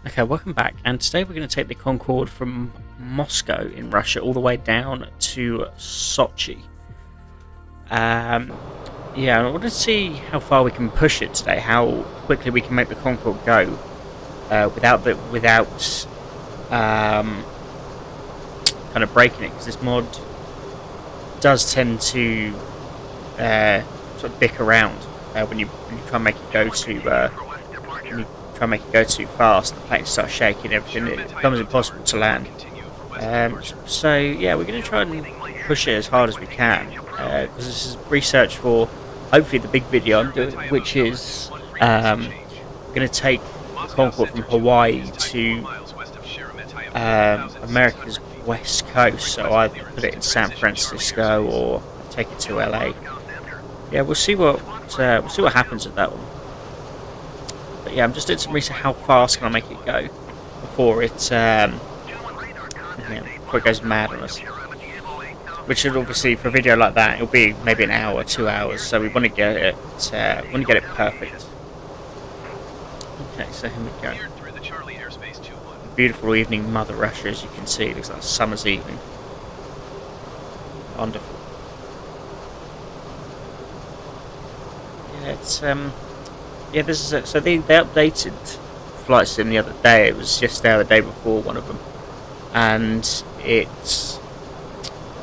Okay, welcome back, and today we're going to take the Concorde from Moscow in Russia all the way down to Sochi. Yeah, I want to see how far we can push it today, how quickly we can make the Concorde go without kind of breaking it, because this mod does tend to sort of bick around when you try and make it go too fast. The plane starts shaking, everything. It becomes impossible to land. So yeah, we're going to try and push it as hard as we can, because this is research for hopefully the big video I'm doing, which is going to take the Concorde from Hawaii to America's west coast. So either put it in San Francisco or take it to LA. Yeah, we'll see what happens with that one. But yeah, I'm just doing some research. How fast can I make it go before it before it goes mad on us? Which should obviously, for a video like that, it'll be maybe an hour, 2 hours. So we want to get it perfect. Okay, so here we go. Beautiful evening, Mother Russia, as you can see. It looks like a summer's evening. Wonderful. Yeah, it's yeah, this is so they updated flight sim the other day. It was yesterday or the day before, one of them, and it's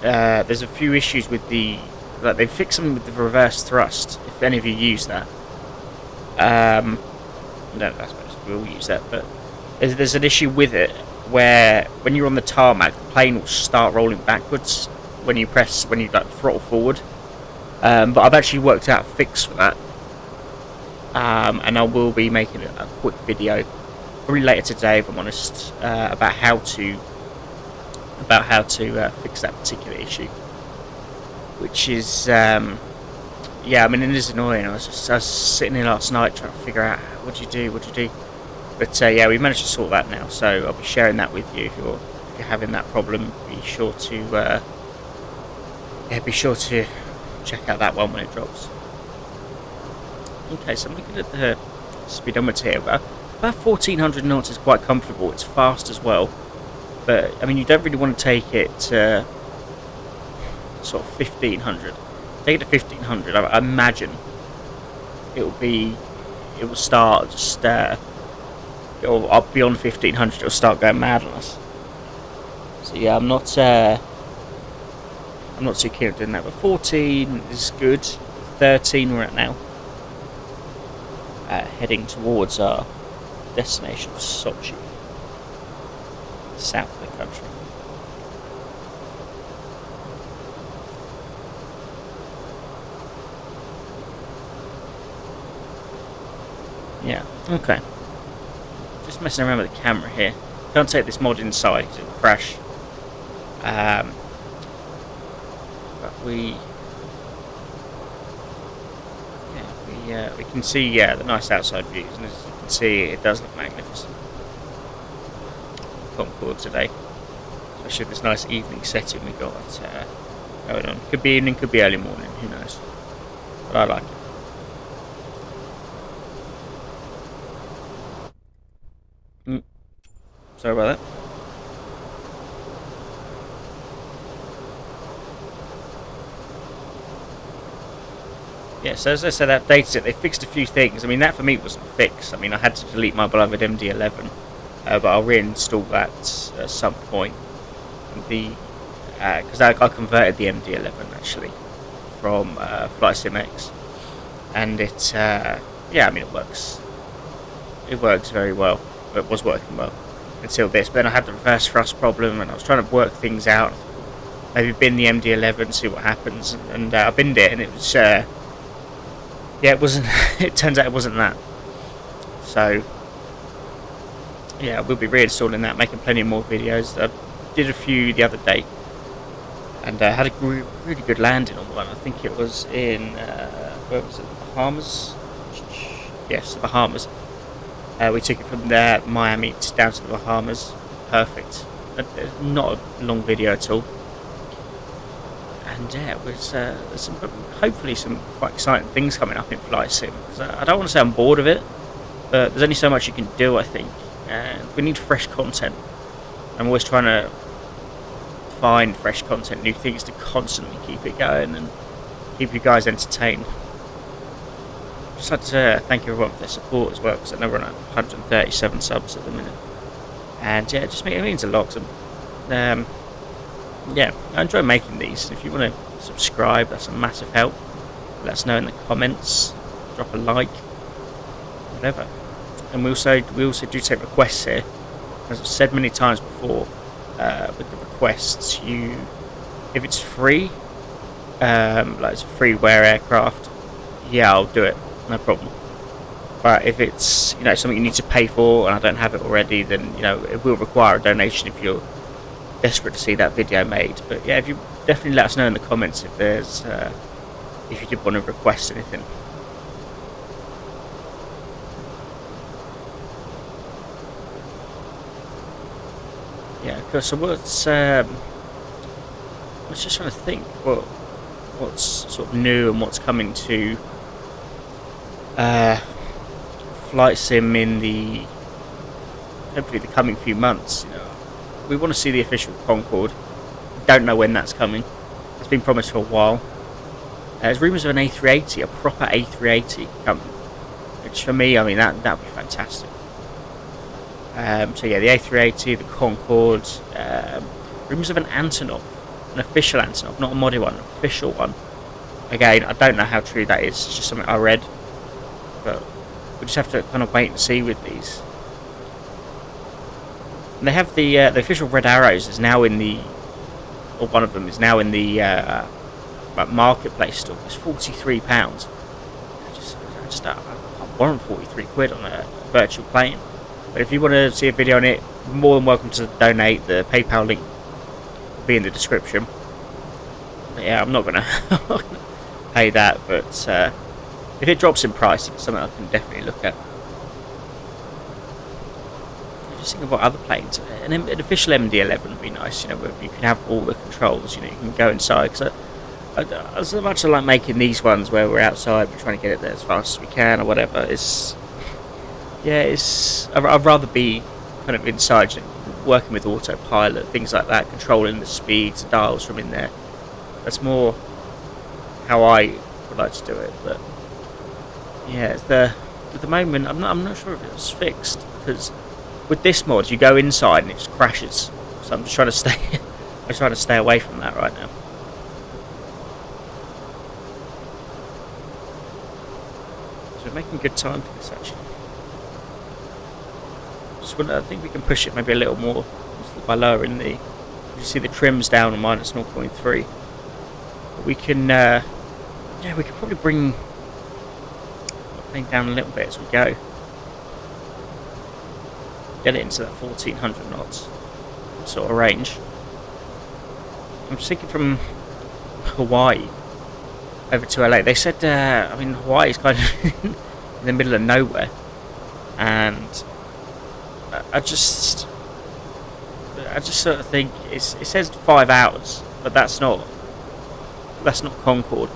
there's a few issues with they fixed something with the reverse thrust. If any of you use that, no, I suppose we'll use that, but there's an issue with it where when you're on the tarmac, the plane will start rolling backwards when you throttle forward. But I've actually worked out a fix for that. And I will be making a quick video, probably later today, if I'm honest, about how to fix that particular issue. Which is, yeah, I mean, it is annoying. I was sitting here last night trying to figure out what do you do. But yeah, we've managed to sort that now, so I'll be sharing that with you. If you're having that problem, be sure to check out that one when it drops. Okay, so I'm looking at the speedometer here. About 1400 knots is quite comfortable. It's fast as well, but I mean, you don't really want to take it to sort of 1500. Take it to 1500. I imagine it will start just up beyond 1500. It'll start going mad on us. So yeah, I'm not too keen on doing that. But 14 is good. 13 we're at now. Heading towards our destination of Sochi, south of the country. Yeah, okay. Just messing around with the camera here. Can't take this mod inside because it will crash. But we can see the nice outside views, and as you can see, it does look magnificent. Concorde today, especially this nice evening setting we got going on. Could be evening, could be early morning, who knows? But I like it. Sorry about that. Yeah, so as I said, they updated it. They fixed a few things. I mean, that for me wasn't a fix. I mean, I had to delete my beloved MD11, but I'll reinstall that at some point. Because I converted the MD11 actually from Flight Sim X, and yeah, I mean, it works. It works very well. It was working well until this. But then I had the reverse thrust problem, and I was trying to work things out. Maybe bin the MD11, see what happens, and I binned it, and it was. Yeah, it wasn't. It turns out it wasn't that. So yeah, we'll be reinstalling that, making plenty more videos. I did a few the other day, and had a really good landing on one. I think it was in where was it? The Bahamas. Yes, the Bahamas. We took it from there, Miami, down to the Bahamas. Perfect. Not a long video at all. And yeah, it was hopefully some quite exciting things coming up in Flight Sim. Because I don't want to say I'm bored of it, but there's only so much you can do, I think. And we need fresh content. I'm always trying to find fresh content, new things to constantly keep it going and keep you guys entertained. Just like to thank everyone for their support as well, because I know we're on 137 subs at the minute, and yeah, it means a lot. Yeah, I enjoy making these. If you want to subscribe, that's a massive help. Let us know in the comments. Drop a like, whatever. And we also do take requests here. As I've said many times before, with the requests, if it's free, like it's a freeware aircraft, yeah, I'll do it, no problem. But if it's something you need to pay for and I don't have it already, then it will require a donation if you're desperate to see that video made. But yeah, if you definitely let us know in the comments if you did want to request anything. Yeah, cool. So I was just trying to think what's sort of new and what's coming to flight sim in hopefully the coming few months. We want to see the official Concorde. Don't know when that's coming. It's been promised for a while. There's rumours of an A380, a proper A380 coming, which for me, I mean that would be fantastic. So yeah, the A380, the Concorde, rumours of an Antonov, an official Antonov, not a modded one, an official one. Again, I don't know how true that is, it's just something I read, but we just have to kind of wait and see with these. And they have the official Red Arrows is now in or one of them is now in the marketplace store. It's £43. I can't warrant 43 quid on a virtual plane. But if you want to see a video on it, you're more than welcome to donate. The PayPal link will be in the description. But yeah, I'm not gonna pay that, but if it drops in price, it's something I can definitely look at. Just think about other planes. An official MD-11 would be nice, where you can have all the controls. You can go inside. Because as much as I like making these ones where we're outside, we're trying to get it there as fast as we can or whatever. I'd rather be kind of inside, working with autopilot, things like that, controlling the speeds, the dials from in there. That's more how I would like to do it. But yeah, at the moment, I'm not sure if it was fixed, because with this mod, you go inside and it just crashes. So I'm just trying to stay away from that right now. So we're making good time for this actually. I think we can push it maybe a little more by lowering you see the trims down on minus 0.3. But we can we can probably bring the plane down a little bit as we go. Get it into that 1400 knots sort of range. I'm just thinking from Hawaii over to LA. They said, Hawaii is kind of in the middle of nowhere, and I just sort of think it says 5 hours, but that's not Concorde.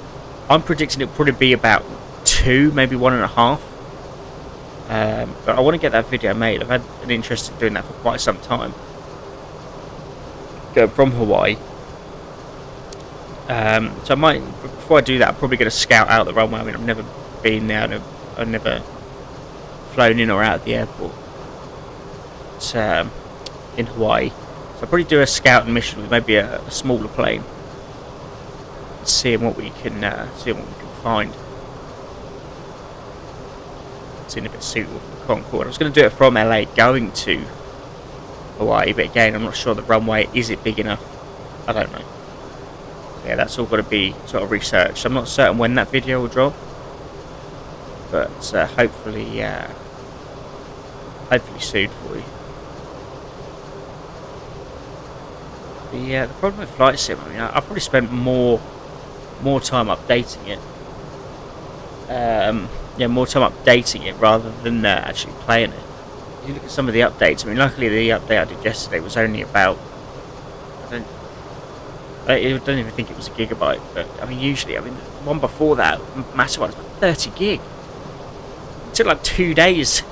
I'm predicting it'll probably be about 2, maybe 1.5. But I want to get that video made. I've had an interest in doing that for quite some time. Going from Hawaii. So I might, before I do that, I'm probably going to scout out the runway. I mean, I've never been there. I've never flown in or out of the airport. It's in Hawaii. So I'll probably do a scouting mission with maybe a smaller plane. Seeing what we can find. Seeing if it's suitable for the Concorde. I was going to do it from LA going to Hawaii, but again, I'm not sure the runway, is it big enough? I don't know. Yeah, that's all got to be sort of researched. I'm not certain when that video will drop, but hopefully soon for you. The problem with flight sim, I mean, I've probably spent more time updating it. More time updating it rather than actually playing it. If you look at some of the updates, I mean, luckily the update I did yesterday was only about, I don't even think it was a gigabyte, but I mean, usually, the one before that, massive one, was about 30 gig. It took like 2 days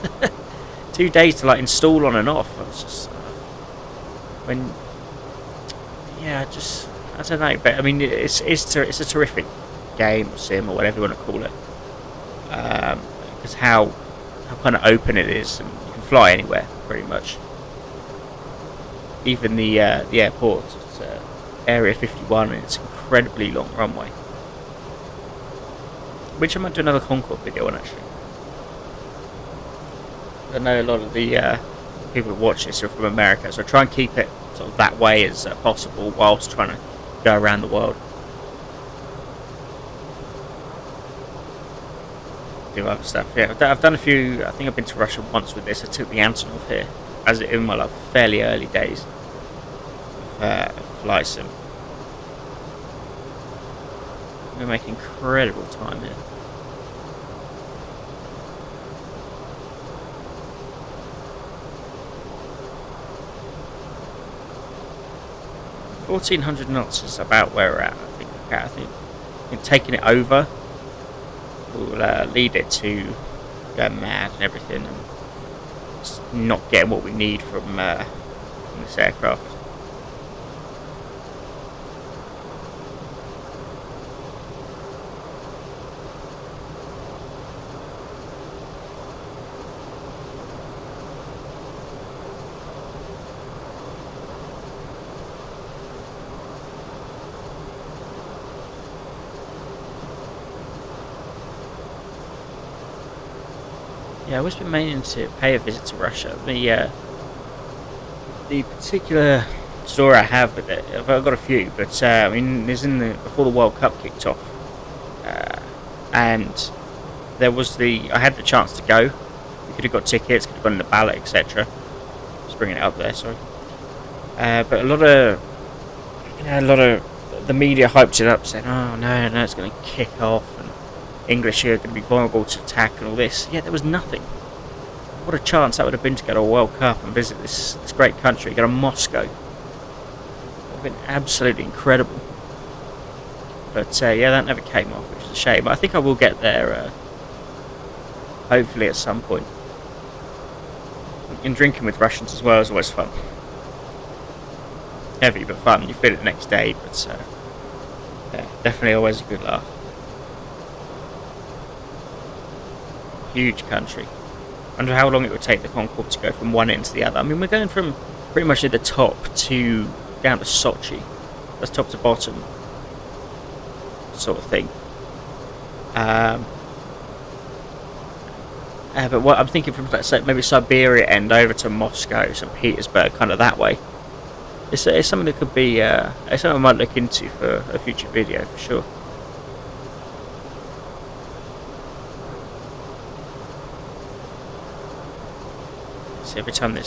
2 days to like install on and off. I was just when yeah, I don't know, but I mean it's a terrific game or sim or whatever you want to call it. Because how kind of open it is, and you can fly anywhere pretty much. Even the airport, it's Area 51, and it's an incredibly long runway, which I might do another Concorde video on actually. I know a lot of the people who watch this are from America, so I try and keep it sort of that way as possible whilst trying to go around the world. Do other stuff. Yeah, I've done a few. I think I've been to Russia once with this. I took the Antonov here, as in my like fairly early days of flight sim. We make incredible time here. $1,400 knots is about where we're at. I think taking it over will lead it to go mad and everything, and just not getting what we need from this aircraft. Yeah, I've always been meaning to pay a visit to Russia. The particular story I have with it, I've got a few, but I mean, there's before the World Cup kicked off, and I had the chance to go. We could have got tickets, could have gone in the ballot, etc. Just bringing it up there, sorry. But a lot of the media hyped it up, saying, "Oh no, it's going to kick off." English are going to be vulnerable to attack and all this. Yeah, there was nothing. What a chance that would have been to go to a World Cup and visit this great country, go to Moscow. It would have been absolutely incredible. But yeah, that never came off, which is a shame. But I think I will get there, hopefully at some point. And drinking with Russians as well is always fun. Heavy but fun. You feel it the next day, but yeah, definitely always a good laugh. Huge country. I wonder how long it would take the Concorde to go from one end to the other. I mean, we're going from pretty much at the top to down to Sochi. That's top to bottom sort of thing. But what I'm thinking from, let's say, maybe Siberia end over to Moscow, St. Petersburg, kind of that way. It's something that could be it's something I might look into for a future video for sure. So every time you're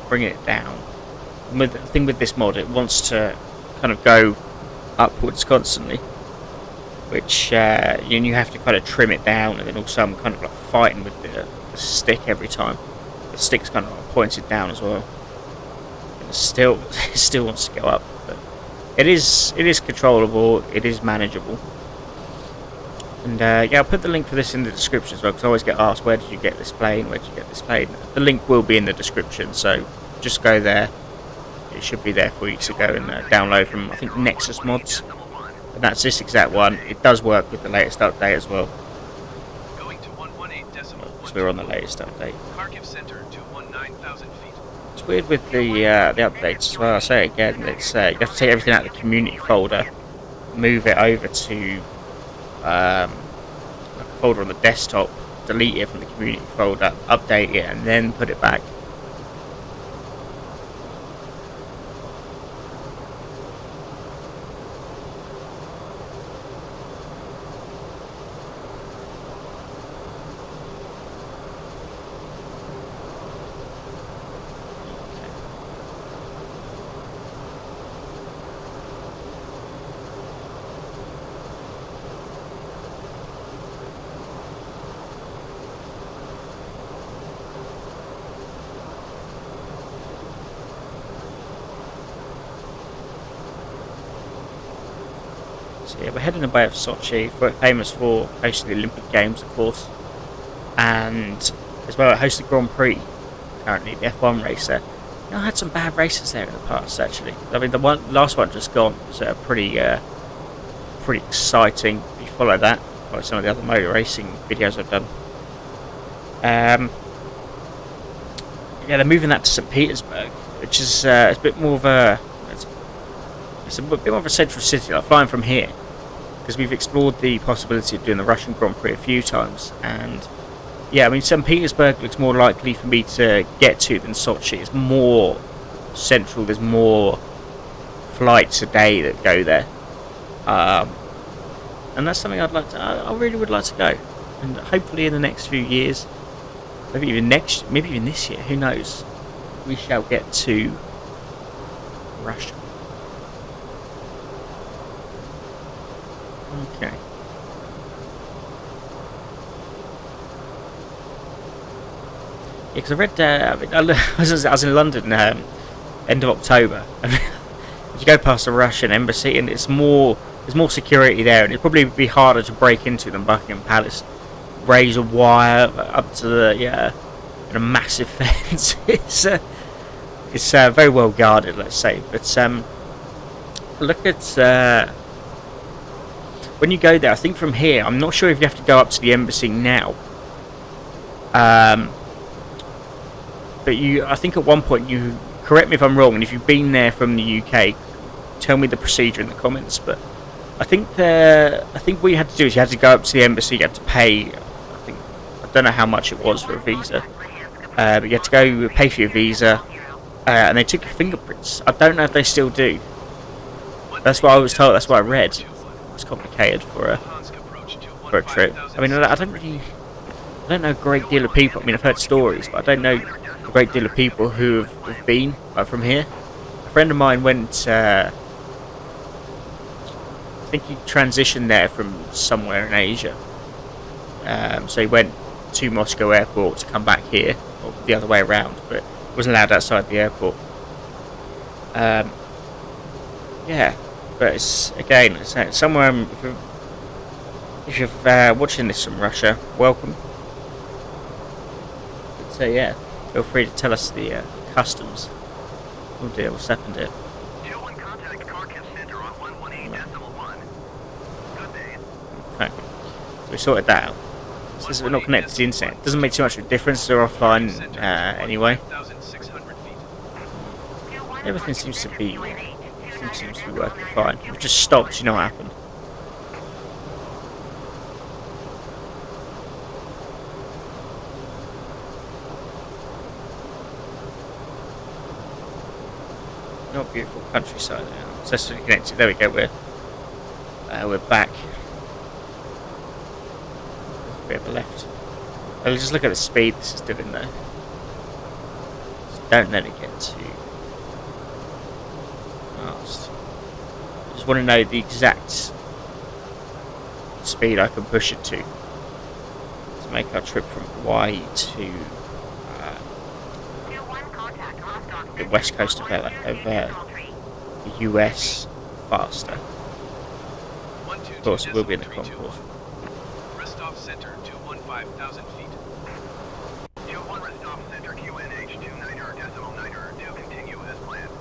bringing it down. The thing with this mod, it wants to kind of go upwards constantly, which you have to kind of trim it down, and then also I'm kind of like fighting with the stick every time. The stick's kind of like pointed down as well, and it still wants to go up. But it is controllable. It is manageable. And yeah, I'll put the link for this in the description as well, because I always get asked, where did you get this plane? Where did you get this plane? The link will be in the description, so just go there. It should be there for you to go and download from, I think, Nexus Mods. And that's this exact one. It does work with the latest update as well. Because we're on the latest update. It's weird with the updates as well. I'll say it again. It's you have to take everything out of the community folder, move it over to like a folder on the desktop, delete it from the community folder, update it, and then put it back. So yeah, we're heading away of Sochi, famous for hosting the Olympic Games, of course, and as well it hosts the Grand Prix currently, the F1 racer. I had some bad races there in the past, actually. I mean, the last one just gone was pretty exciting. If you follow that, follow some of the other motor racing videos I've done. Yeah, they're moving that to St. Petersburg, which is a bit more of it's a bit more of a central city, like flying from here, because we've explored the possibility of doing the Russian Grand Prix a few times, and yeah, I mean, St. Petersburg looks more likely for me to get to than Sochi. It's more central. There's more flights a day that go there, and that's something I really would like to go, and hopefully in the next few years, maybe even this year, who knows, we shall get to Russia. Okay. Yeah, because I read, I was in London end of October, and you go past the Russian embassy, and there's more security there, and it'd probably be harder to break into than Buckingham Palace. Razor wire up to the and a massive fence. It's very well guarded, let's say. But look at when you go there. I think from here, I'm not sure if you have to go up to the embassy now. But I think at one point, you correct me if I'm wrong, and if you've been there from the UK, tell me the procedure in the comments. But I think what you had to do is you had to go up to the embassy. You had to pay. I don't know how much it was for a visa, but you had to go pay for your visa, and they took your fingerprints. I don't know if they still do. That's what I was told. That's what I read. It's complicated for a trip. I mean, I don't know a great deal of people. I mean, I've heard stories, but I don't know a great deal of people who have been from here. A friend of mine went. I think he transitioned there from somewhere in Asia. So he went to Moscow airport to come back here, or the other way around, but wasn't allowed outside the airport. Yeah, but it's somewhere. If you're watching this from Russia, welcome. So yeah, feel free to tell us the customs. Oh dear, what's happened here? Okay, so we sorted that out. Since we're not connected to the internet, it doesn't make too much of a difference. They're offline anyway. Everything seems to be working fine. We've just stopped. You know what happened? Not beautiful countryside now. Successfully connected. There we go. We're back. We have left. Let's just look at the speed this is doing though. Just don't let it get too fast. I just want to know the exact speed I can push it to make our trip from Hawaii to the west coast of the US faster. Of course, it will be in the Concorde. Center 215,000 feet. 21 Rostov Center QNH 29er to continue as planned.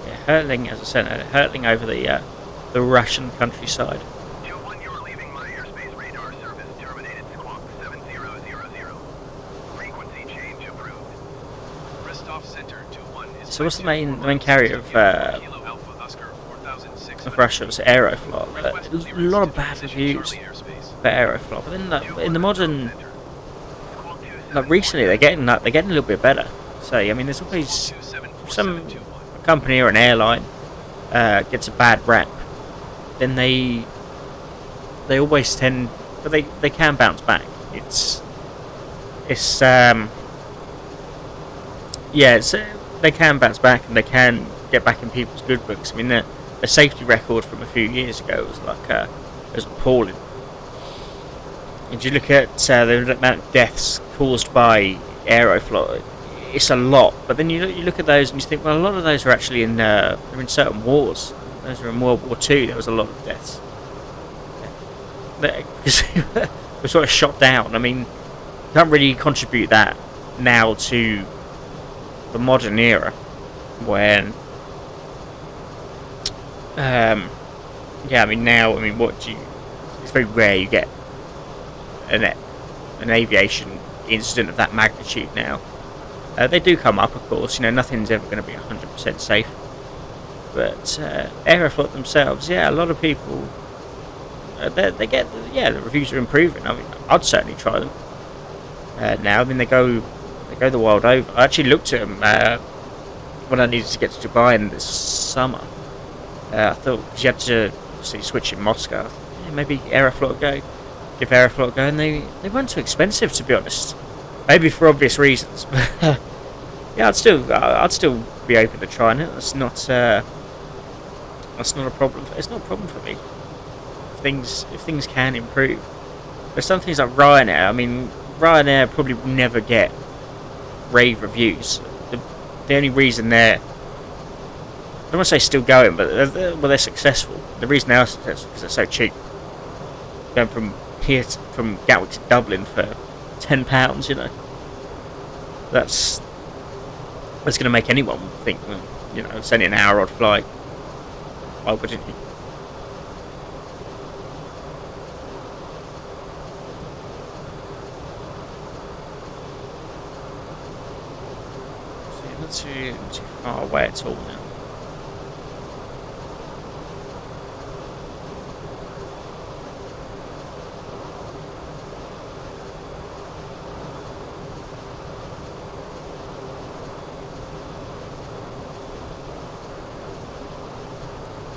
Yeah, hurtling, as I said, hurtling over the Russian countryside. 21, you are leaving my airspace radar service terminated squawk 7000. Frequency change approved. So what's the main carrier of Russia? Was Aeroflot. A lot of bad reviews for Aeroflot, but then in the modern, recently they're getting a little bit better. So I mean, there's always some company or an airline gets a bad rep, then they always tend, but they can bounce back. They can bounce back and they can get back in people's good books. I mean, the safety record from a few years ago was appalling. And you look at the amount of deaths caused by Aeroflot, it's a lot. But then you look at those and you think, well, a lot of those are actually in certain wars. Those were in World War Two. There was a lot of deaths. Because they were sort of shot down. I mean, you can't really contribute that now to the modern era when yeah, I mean now, I mean, what do you? It's very rare you get an aviation incident of that magnitude now. They do come up, of course. You know, nothing's ever going to be 100% safe. But Aeroflot themselves, yeah, a lot of people, they get, yeah, the reviews are improving. I mean, I'd certainly try them now. I mean, they go the world over. I actually looked at them when I needed to get to Dubai in this summer. I thought, because you had to obviously switch in Moscow, yeah, maybe Aeroflot go, give Aeroflot a go, and they weren't too expensive, to be honest. Maybe for obvious reasons, but yeah, I'd still be open to trying it. That's not a problem. It's not a problem for me. If things can improve, there's some things like Ryanair. I mean, Ryanair probably will never get rave reviews. The only reason they're, I don't want to say still going, but they're successful. The reason they are successful is because they're so cheap. Going from from Gatwick to Dublin for £10, you know, that's going to make anyone think, well, you know, it's only an hour-odd flight. Why wouldn't you? So you're not too far away at all now.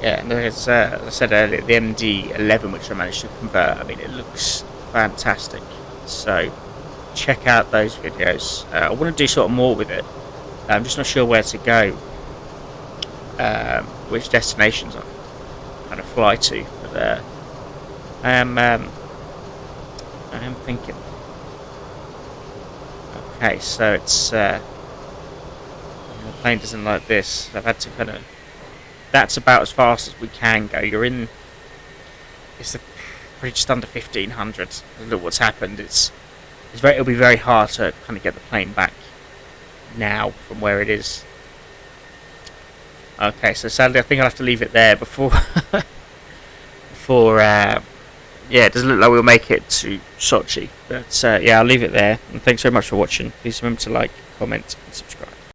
Yeah, and as I said earlier, the MD-11, which I managed to convert, I mean, it looks fantastic. So check out those videos. I want to do sort of more with it. I'm just not sure where to go, which destinations I can kind of fly to. But I am thinking. Okay, so it's the plane doesn't like this. I've had to kind of. That's about as fast as we can go. You're in. It's probably just under 1500. Look what's happened. It'll be very hard to kind of get the plane back now from where it is. Okay, so sadly I think I'll have to leave it there before yeah, it doesn't look like we'll make it to Sochi, but yeah, I'll leave it there, and thanks very much for watching. Please remember to like, comment and subscribe.